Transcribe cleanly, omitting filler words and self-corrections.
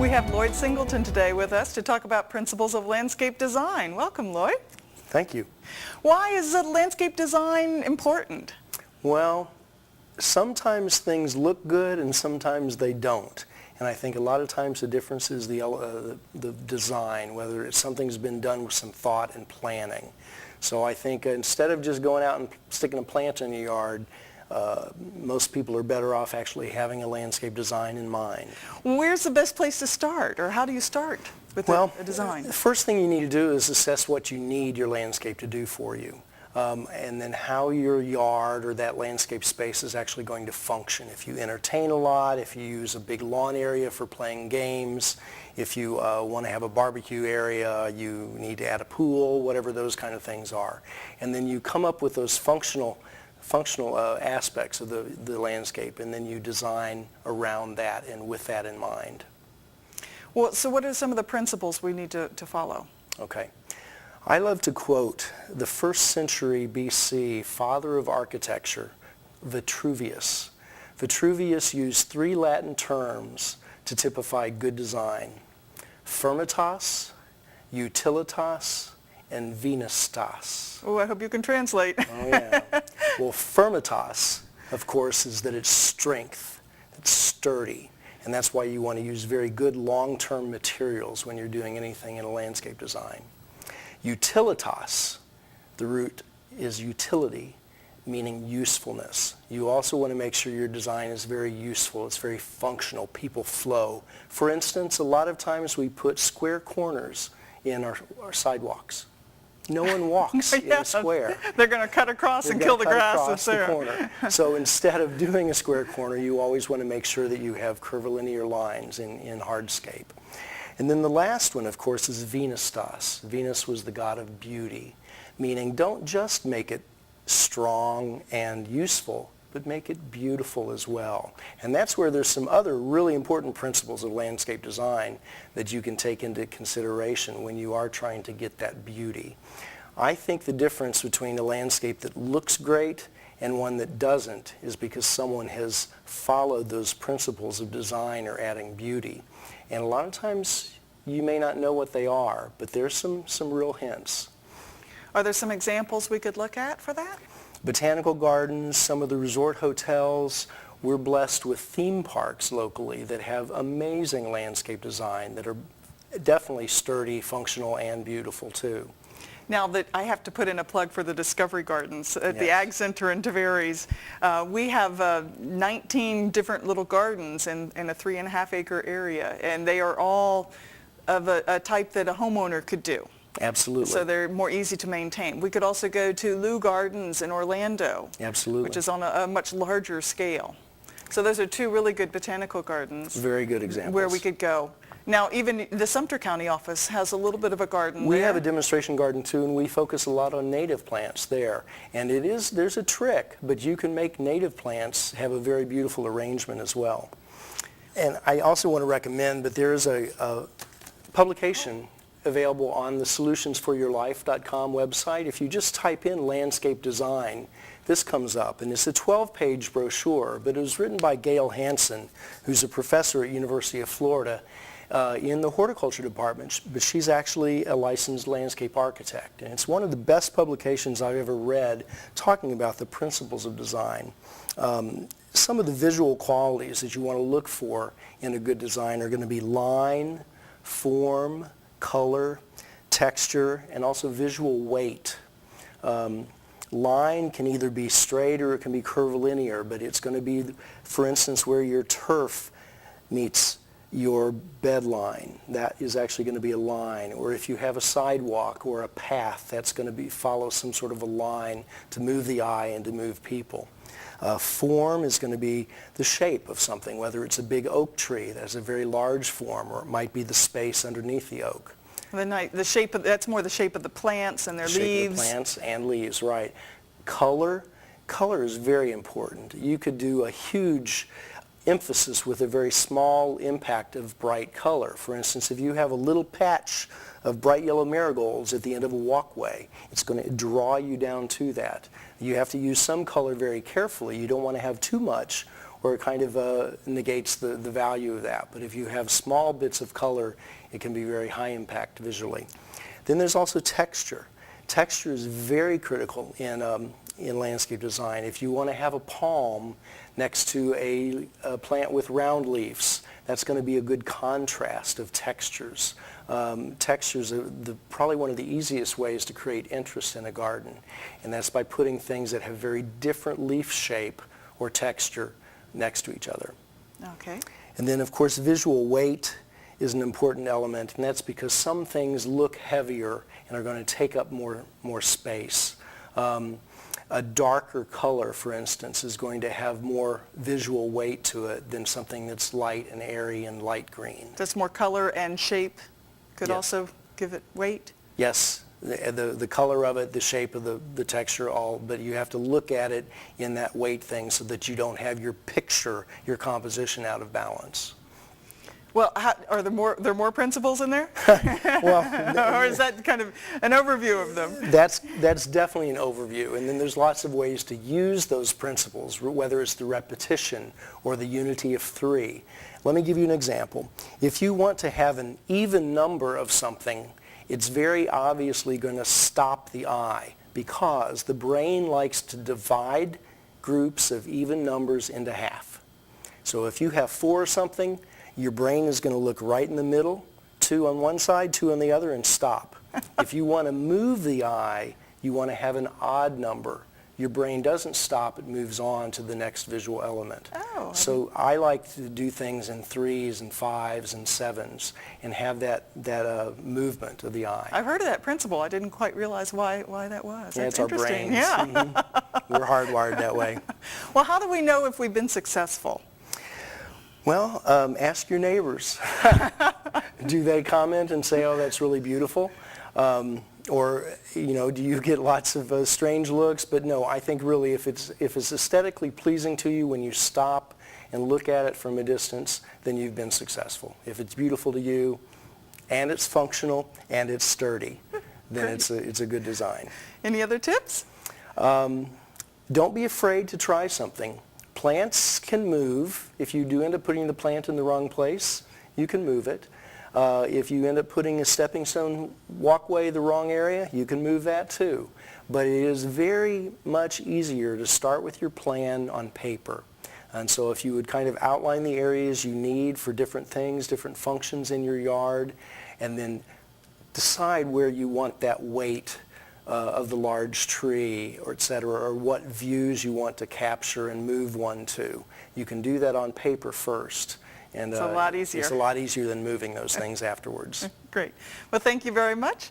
We have Lloyd Singleton today with us to talk about principles of landscape design. Welcome, Lloyd. Thank you. Why is landscape design important? Well, sometimes things look good and sometimes they don't. And I think a lot of times the difference is the design, whether something's been done with some thought and planning. So I think instead of just going out and sticking a plant in your yard, most people are better off actually having a landscape design in mind. Where's the best place to start, or how do you start with a design? The first thing you need to do is assess what you need your landscape to do for you. And then how your yard or that landscape space is actually going to function. If you entertain a lot, if you use a big lawn area for playing games, if you want to have a barbecue area, you need to add a pool, whatever those kind of things are. And then you come up with those functional aspects of the landscape, and then you design around that and with that in mind. Well, so what are some of the principles we need to follow? Okay. I love to quote the 1st century BC father of architecture, Vitruvius. Vitruvius used 3 Latin terms to typify good design: firmitas, utilitas, and venustas. Oh, I hope you can translate. Oh, yeah. Well, firmitas, of course, is that it's strength, it's sturdy. And that's why you want to use very good long-term materials when you're doing anything in a landscape design. Utilitas, the root is utility, meaning usefulness. You also want to make sure your design is very useful, it's very functional, people flow. For instance, a lot of times we put square corners in our sidewalks. No one walks in a square. They're going to cut across and kill the grass that's there. Corner. So instead of doing a square corner, you always want to make sure that you have curvilinear lines in hardscape. And then the last one, of course, is Venustas. Venus was the god of beauty, meaning don't just make it strong and useful, but make it beautiful as well. And that's where there's some other really important principles of landscape design that you can take into consideration when you are trying to get that beauty. I think the difference between a landscape that looks great and one that doesn't is because someone has followed those principles of design or adding beauty. And a lot of times you may not know what they are, but there's some real hints. Are there some examples we could look at for that? Botanical gardens, some of the resort hotels. We're blessed with theme parks locally that have amazing landscape design that are definitely sturdy, functional, and beautiful too. Now that I have to put in a plug for the Discovery Gardens at the Ag Center in Tavares, we have 19 different little gardens in a 3.5-acre area, and they are all of a type that a homeowner could do. Absolutely. So they're more easy to maintain. We could also go to Lou Gardens in Orlando. Absolutely. Which is on a much larger scale. So those are 2 really good botanical gardens. Very good examples. Where we could go. Now, even the Sumter County office has a little bit of a garden We there. have a demonstration garden too, and we focus a lot on native plants there. And there's a trick, but you can make native plants have a very beautiful arrangement as well. And I also want to recommend that there is a publication available on the solutionsforyourlife.com website. If you just type in landscape design, this comes up, and it's a 12-page brochure, but it was written by Gail Hansen, who's a professor at University of Florida in the horticulture department, but she's actually a licensed landscape architect. And it's one of the best publications I've ever read talking about the principles of design. Some of the visual qualities that you want to look for in a good design are going to be line, form, color, texture, and also visual weight. Line can either be straight or it can be curvilinear, but it's going to be, for instance, where your turf meets your bed line. That is actually going to be a line. Or if you have a sidewalk or a path, that's going to follow some sort of a line to move the eye and to move people. Form is going to be the shape of something, whether it's a big oak tree that has a very large form, or it might be the space underneath the oak. The shape that's more the shape of the plants and their leaves. Shape of the plants and leaves, right. Color is very important. You could do a huge emphasis with a very small impact of bright color. For instance, if you have a little patch of bright yellow marigolds at the end of a walkway, it's going to draw you down to that. You have to use some color very carefully. You don't want to have too much, or it kind of negates the value of that. But if you have small bits of color, it can be very high impact visually. Then there's also texture. Texture is very critical in landscape design. If you want to have a palm next to a plant with round leaves, that's going to be a good contrast of textures. Textures are probably one of the easiest ways to create interest in a garden, and that's by putting things that have very different leaf shape or texture next to each other. Okay. And then, of course, visual weight is an important element, and that's because some things look heavier and are going to take up more space. A darker color, for instance, is going to have more visual weight to it than something that's light and airy and light green. Does more color and shape could Yes. also give it weight? Yes, the color of it, the shape of the texture, all, but you have to look at it in that weight thing so that you don't have your picture, your composition out of balance. Well, are there more principles in there? Well, or is that kind of an overview of them? That's definitely an overview, and then there's lots of ways to use those principles, whether it's the repetition or the unity of three. Let me give you an example. If you want to have an even number of something, it's very obviously going to stop the eye, because the brain likes to divide groups of even numbers into half. So if you have 4 or something, your brain is going to look right in the middle, 2 on one side, 2 on the other, and stop. If you want to move the eye, you want to have an odd number. Your brain doesn't stop, it moves on to the next visual element. Oh. So I like to do things in 3s and 5s and 7s and have that movement of the eye. I've heard of that principle. I didn't quite realize why that was. Yeah, That's it's our interesting. brains. Yeah. Mhm. We're hardwired that way. Well, how do we know if we've been successful? Well, ask your neighbors. Do they comment and say, oh, that's really beautiful? Or, do you get lots of strange looks? But no, I think really if it's aesthetically pleasing to you when you stop and look at it from a distance, then you've been successful. If it's beautiful to you and it's functional and it's sturdy, then it's a good design. Any other tips? Don't be afraid to try something. Plants can move. If you do end up putting the plant in the wrong place, you can move it. If you end up putting a stepping stone walkway the wrong area, you can move that too. But it is very much easier to start with your plan on paper. And so if you would kind of outline the areas you need for different things, different functions in your yard, and then decide where you want that weight of the large tree, or et cetera, or what views you want to capture and move one to. You can do that on paper first. And it's a lot easier. It's a lot easier than moving those things afterwards. Great. Well, thank you very much.